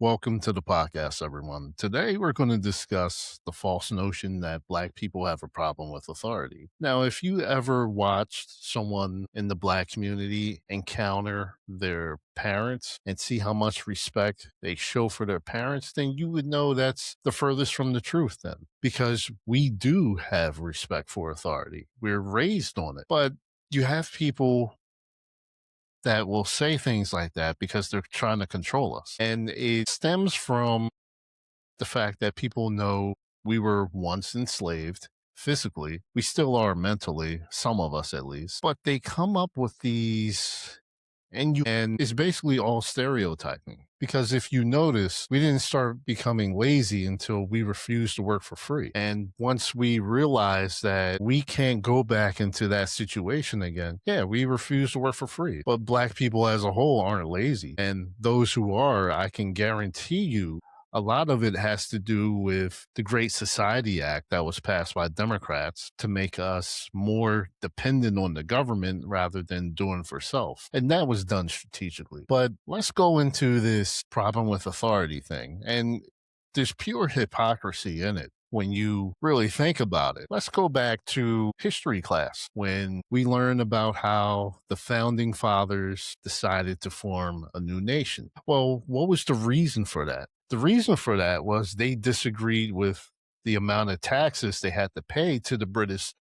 Welcome to the podcast, everyone. Today, we're going to discuss the false notion that Black people have a problem with authority. Now, if you ever watched someone in the Black community encounter their parents and see how much respect they show for their parents, then you would know that's the furthest from the truth, then, because we do have respect for authority. We're raised on it. But you have people that will say things like that because they're trying to control us. And it stems from the fact that people know we were once enslaved physically. We still are mentally, some of us at least. But they come up with these and it's basically all stereotyping. Because if you notice, we didn't start becoming lazy until we refused to work for free. And once we realized that we can't go back into that situation again, yeah, we refuse to work for free. But Black people as a whole aren't lazy. And those who are, I can guarantee you, a lot of it has to do with the Great Society Act that was passed by Democrats to make us more dependent on the government rather than doing for self. And that was done strategically. But let's go into this problem with authority thing. And there's pure hypocrisy in it when you really think about it. Let's go back to history class when we learn about how the founding fathers decided to form a new nation. Well, what was the reason for that? The reason for that was they disagreed with the amount of taxes they had to pay to the British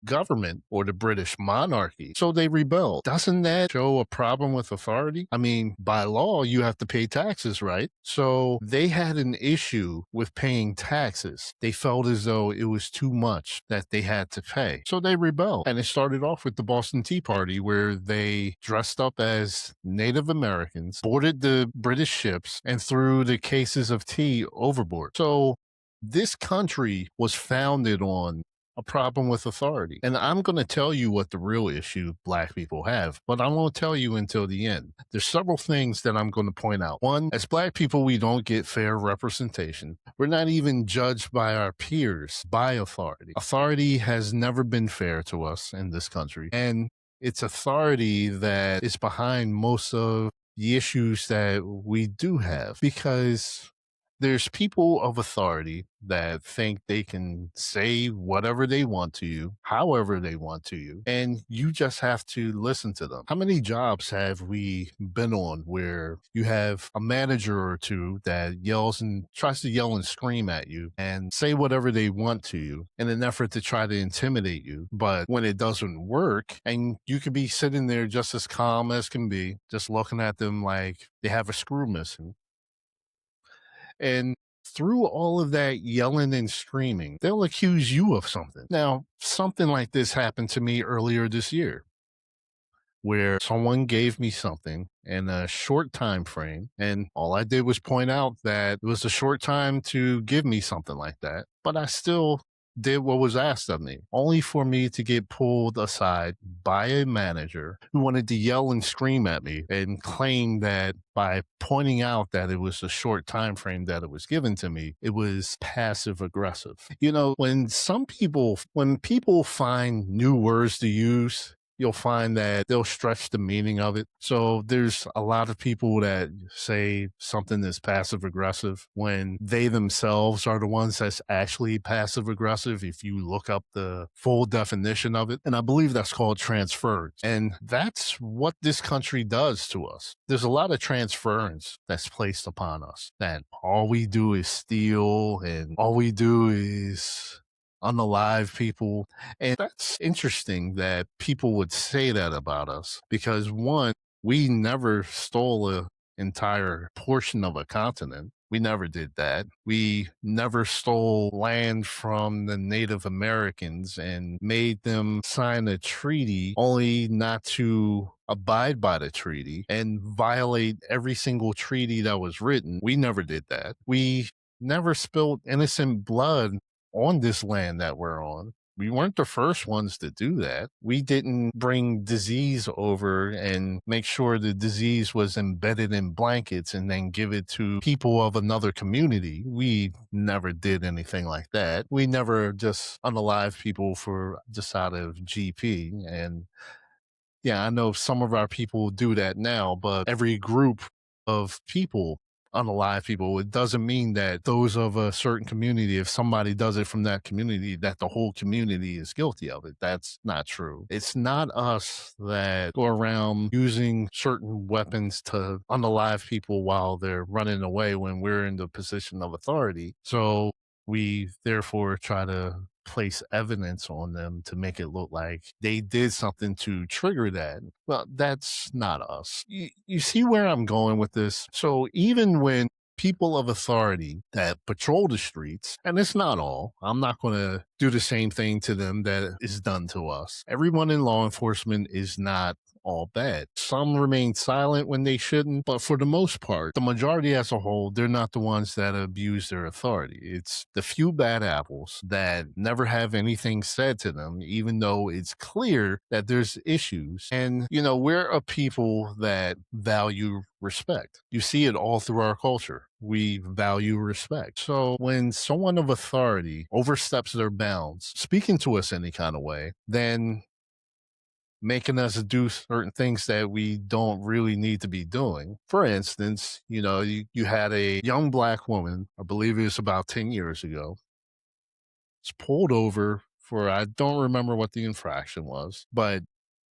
government or the British monarchy. So they rebelled. Doesn't that show a problem with authority? I mean, by law, you have to pay taxes, right? So they had an issue with paying taxes. They felt as though it was too much that they had to pay. So they rebelled. And it started off with the Boston Tea Party, where they dressed up as Native Americans, boarded the British ships, and threw the cases of tea overboard. So this country was founded on a problem with authority. And I'm going to tell you what the real issue Black people have, but I won't tell you until the end. There's several things that I'm going to point out. One, as Black people, we don't get fair representation. We're not even judged by our peers by authority. Authority has never been fair to us in this country. And it's authority that is behind most of the issues that we do have, because there's people of authority that think they can say whatever they want to you, however they want to you, and you just have to listen to them. How many jobs have we been on where you have a manager or two that yells and tries to yell and scream at you and say whatever they want to you in an effort to try to intimidate you? But when it doesn't work, and you could be sitting there just as calm as can be, just looking at them like they have a screw missing, and through all of that yelling and screaming, they'll accuse you of something. Now, something like this happened to me earlier this year, where someone gave me something in a short time frame, and all I did was point out that it was a short time to give me something like that, but I still did what was asked of me, only for me to get pulled aside by a manager who wanted to yell and scream at me and claim that by pointing out that it was a short time frame that it was given to me, it was passive aggressive. You know, when people find new words to use, you'll find that they'll stretch the meaning of it. So there's a lot of people that say something is passive aggressive when they themselves are the ones that's actually passive aggressive, if you look up the full definition of it. And I believe that's called transference. And that's what this country does to us. There's a lot of transference that's placed upon us, that all we do is steal and all we do is unalive people. And that's interesting that people would say that about us, because one, we never stole an entire portion of a continent. We never did that. We never stole land from the Native Americans and made them sign a treaty only not to abide by the treaty and violate every single treaty that was written. We never did that. We never spilled innocent blood on this land that we're on. We weren't the first ones to do that. We didn't bring disease over and make sure the disease was embedded in blankets and then give it to people of another community. We never did anything like that. We never just unalive people for just out of GP. And yeah, I know some of our people do that now, but every group of people unalive people, it doesn't mean that those of a certain community, if somebody does it from that community, that the whole community is guilty of it. That's not true. It's not us that go around using certain weapons to unalive people while they're running away when we're in the position of authority. So we therefore try to place evidence on them to make it look like they did something to trigger that. Well, that's not us. You see where I'm going with this? So even when people of authority that patrol the streets, and it's not all, I'm not going to do the same thing to them that is done to us. Everyone in law enforcement is not all bad. Some remain silent when they shouldn't, but for the most part, the majority as a whole, they're not the ones that abuse their authority. It's the few bad apples that never have anything said to them, even though it's clear that there's issues. And, we're a people that value respect. You see it all through our culture. We value respect. So when someone of authority oversteps their bounds, speaking to us any kind of way, then making us do certain things that we don't really need to be doing. For instance, you had a young black woman, I believe it was about 10 years ago, was pulled over for, I don't remember what the infraction was, but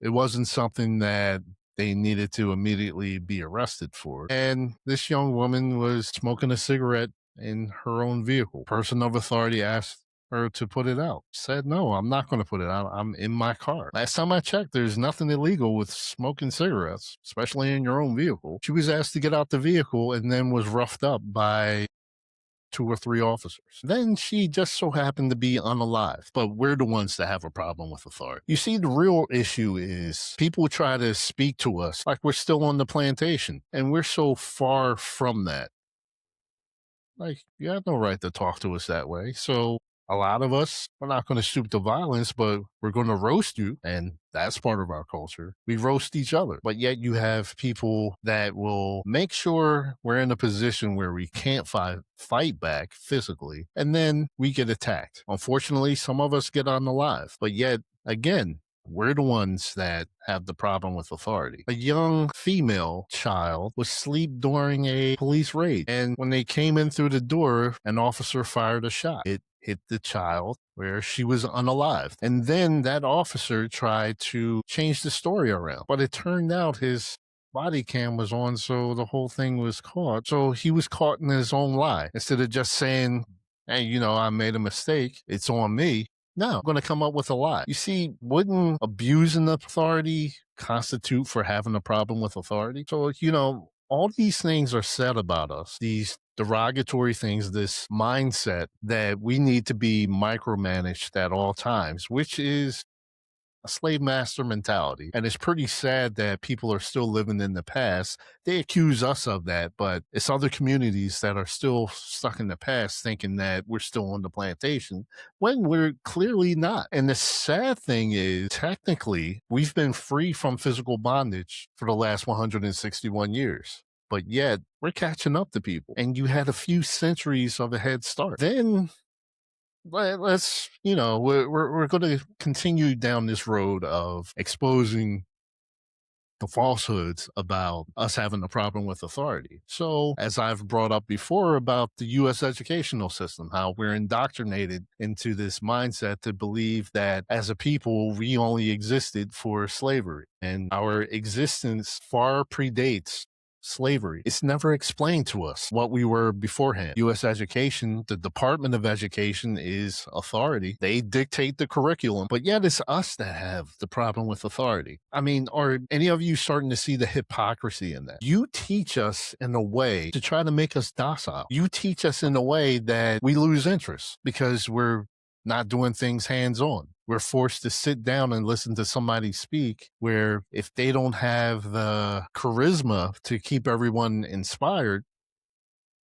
it wasn't something that they needed to immediately be arrested for. And this young woman was smoking a cigarette in her own vehicle. Person of authority asked her to put it out. Said, no, I'm not going to put it out. I'm in my car. Last time I checked, there's nothing illegal with smoking cigarettes, especially in your own vehicle. She was asked to get out the vehicle and then was roughed up by two or three officers. Then she just so happened to be unalive. But we're the ones that have a problem with authority. You see, the real issue is people try to speak to us like we're still on the plantation, and we're so far from that. Like, you have no right to talk to us that way. So a lot of us, we're not going to stoop to violence, but we're going to roast you. And that's part of our culture. We roast each other. But yet you have people that will make sure we're in a position where we can't fight back physically. And then we get attacked. Unfortunately, some of us get unalive. But yet, again, we're the ones that have the problem with authority. A young female child was asleep during a police raid. And when they came in through the door, an officer fired a shot. It hit the child where she was unalive. And then that officer tried to change the story around. But it turned out his body cam was on, so the whole thing was caught. So he was caught in his own lie. Instead of just saying, hey, I made a mistake, it's on me. No, I'm going to come up with a lie. You see, wouldn't abusing authority constitute for having a problem with authority? So, all these things are said about us, these derogatory things, this mindset that we need to be micromanaged at all times, which is a slave master mentality. And it's pretty sad that people are still living in the past. They accuse us of that, but it's other communities that are still stuck in the past thinking that we're still on the plantation when we're clearly not. And the sad thing is, technically, we've been free from physical bondage for the last 161 years. But yet, we're catching up to people. And you had a few centuries of a head start. Then let's we're going to continue down this road of exposing the falsehoods about us having a problem with authority. So, as I've brought up before about the U.S. educational system, how we're indoctrinated into this mindset to believe that as a people, we only existed for slavery, and our existence far predates slavery. It's never explained to us what we were beforehand. U.S. education, the Department of Education is authority. They dictate the curriculum, but yet it's us that have the problem with authority. I mean, are any of you starting to see the hypocrisy in that? You teach us in a way to try to make us docile. You teach us in a way that we lose interest because we're not doing things hands-on. We're forced to sit down and listen to somebody speak where if they don't have the charisma to keep everyone inspired,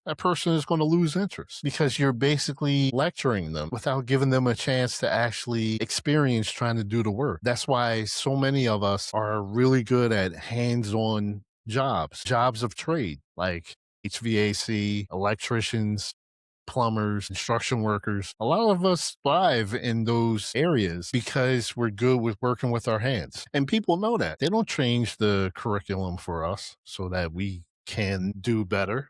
that person is going to lose interest because you're basically lecturing them without giving them a chance to actually experience trying to do the work. That's why so many of us are really good at hands-on jobs of trade, like HVAC, electricians, plumbers, construction workers. A lot of us thrive in those areas because we're good with working with our hands. And people know that. They don't change the curriculum for us so that we can do better.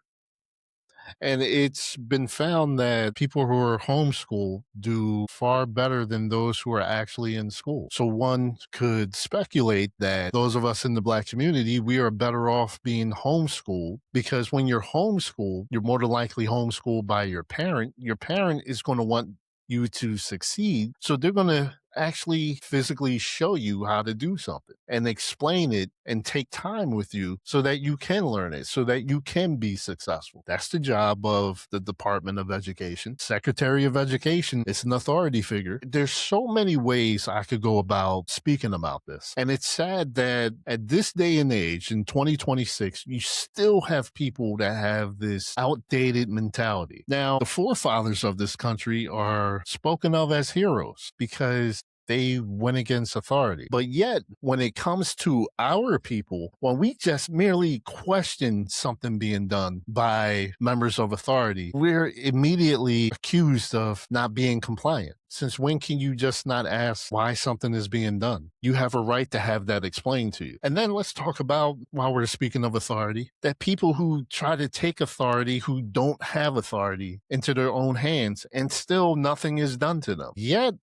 And it's been found that people who are homeschooled do far better than those who are actually in school. So one could speculate that those of us in the Black community, we are better off being homeschooled because when you're homeschooled, you're more than likely homeschooled by your parent. Your parent is going to want you to succeed. So they're going to actually physically show you how to do something and explain it and take time with you so that you can learn it, so that you can be successful. That's the job of the Department of Education. Secretary of Education is an authority figure. There's so many ways I could go about speaking about this. And it's sad that at this day and age, in 2026, you still have people that have this outdated mentality. Now, the forefathers of this country are spoken of as heroes because they went against authority. But yet, when it comes to our people, when we just merely question something being done by members of authority, we're immediately accused of not being compliant. Since when can you just not ask why something is being done? You have a right to have that explained to you. And then let's talk about, while we're speaking of authority, that people who try to take authority who don't have authority into their own hands and still nothing is done to them. Yet,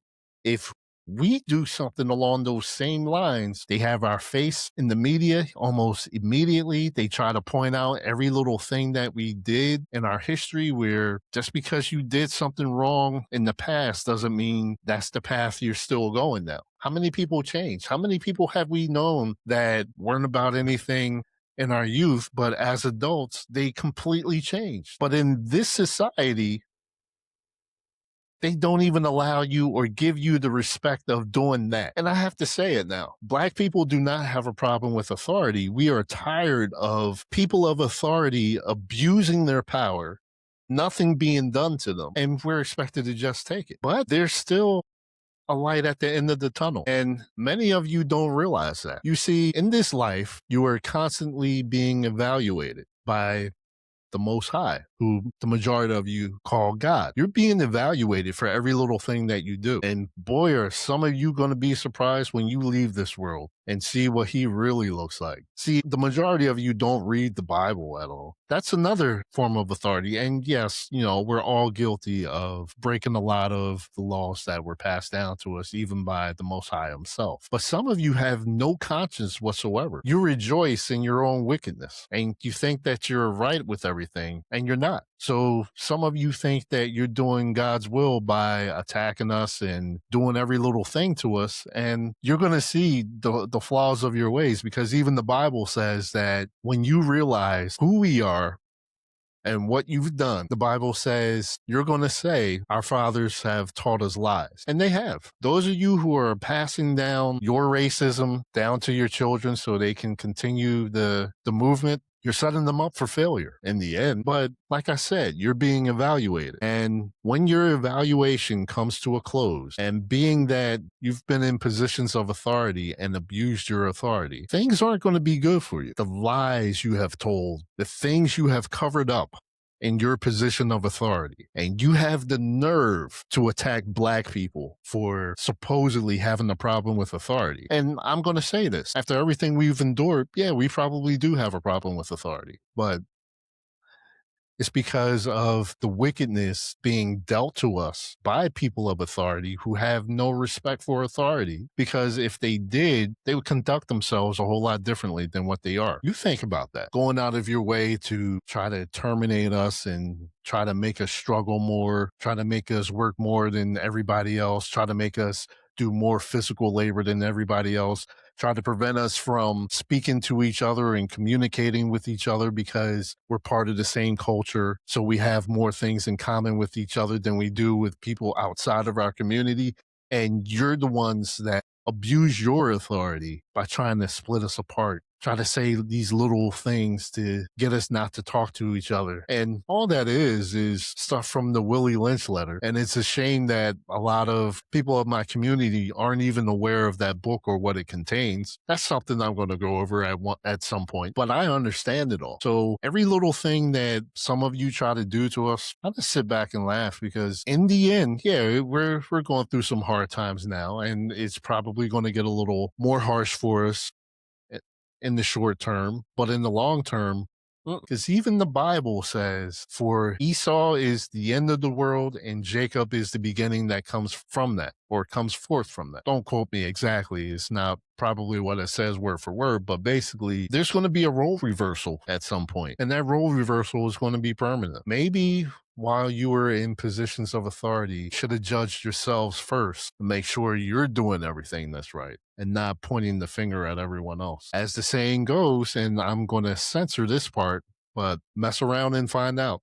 if we do something along those same lines, they have our face in the media almost immediately. They try to point out every little thing that we did in our history, where just because you did something wrong in the past doesn't mean that's the path you're still going down. How many people change? How many people have we known that weren't about anything in our youth, but as adults, they completely changed? But in this society, they don't even allow you or give you the respect of doing that. And I have to say it now. Black people do not have a problem with authority. We are tired of people of authority abusing their power, nothing being done to them, and we're expected to just take it. But there's still a light at the end of the tunnel. And many of you don't realize that. You see, in this life, you are constantly being evaluated by the Most High, who the majority of you call God. You're being evaluated for every little thing that you do. And boy, are some of you going to be surprised when you leave this world and see what he really looks like. See, the majority of you don't read the Bible at all. That's another form of authority. And yes, we're all guilty of breaking a lot of the laws that were passed down to us, even by the Most High himself. But some of you have no conscience whatsoever. You rejoice in your own wickedness and you think that you're right with everything, and you're not. So some of you think that you're doing God's will by attacking us and doing every little thing to us. And you're going to see the flaws of your ways, because even the Bible says that when you realize who we are and what you've done, the Bible says you're going to say, our fathers have taught us lies. And they have. Those of you who are passing down your racism down to your children so they can continue the movement, you're setting them up for failure in the end. But like I said, you're being evaluated. And when your evaluation comes to a close, and being that you've been in positions of authority and abused your authority, things aren't going to be good for you. The lies you have told, the things you have covered up in your position of authority, and you have the nerve to attack Black people for supposedly having a problem with authority. And I'm going to say this, after everything we've endured, yeah, we probably do have a problem with authority, but it's because of the wickedness being dealt to us by people of authority who have no respect for authority. Because if they did, they would conduct themselves a whole lot differently than what they are. You think about that. Going out of your way to try to terminate us and try to make us struggle more, try to make us work more than everybody else, try to make us do more physical labor than everybody else, try to prevent us from speaking to each other and communicating with each other because we're part of the same culture. So we have more things in common with each other than we do with people outside of our community. And you're the ones that abuse your authority by trying to split us apart, try to say these little things to get us not to talk to each other. And all that is stuff from the Willie Lynch letter. And it's a shame that a lot of people of my community aren't even aware of that book or what it contains. That's something I'm going to go over at some point, but I understand it all. So every little thing that some of you try to do to us, I just sit back and laugh, because in the end, yeah, we're going through some hard times now, and it's probably going to get a little more harsh for us in the short term, but in the long term, Because even the Bible says, for Esau is the end of the world and Jacob is the beginning that comes from that or comes forth from that. Don't quote me exactly. It's not probably what it says word for word, but basically there's going to be a role reversal at some point, and that role reversal is going to be permanent. Maybe while you were in positions of authority, should have judged yourselves first to make sure you're doing everything that's right and not pointing the finger at everyone else. As the saying goes, and I'm going to censor this part, but mess around and find out.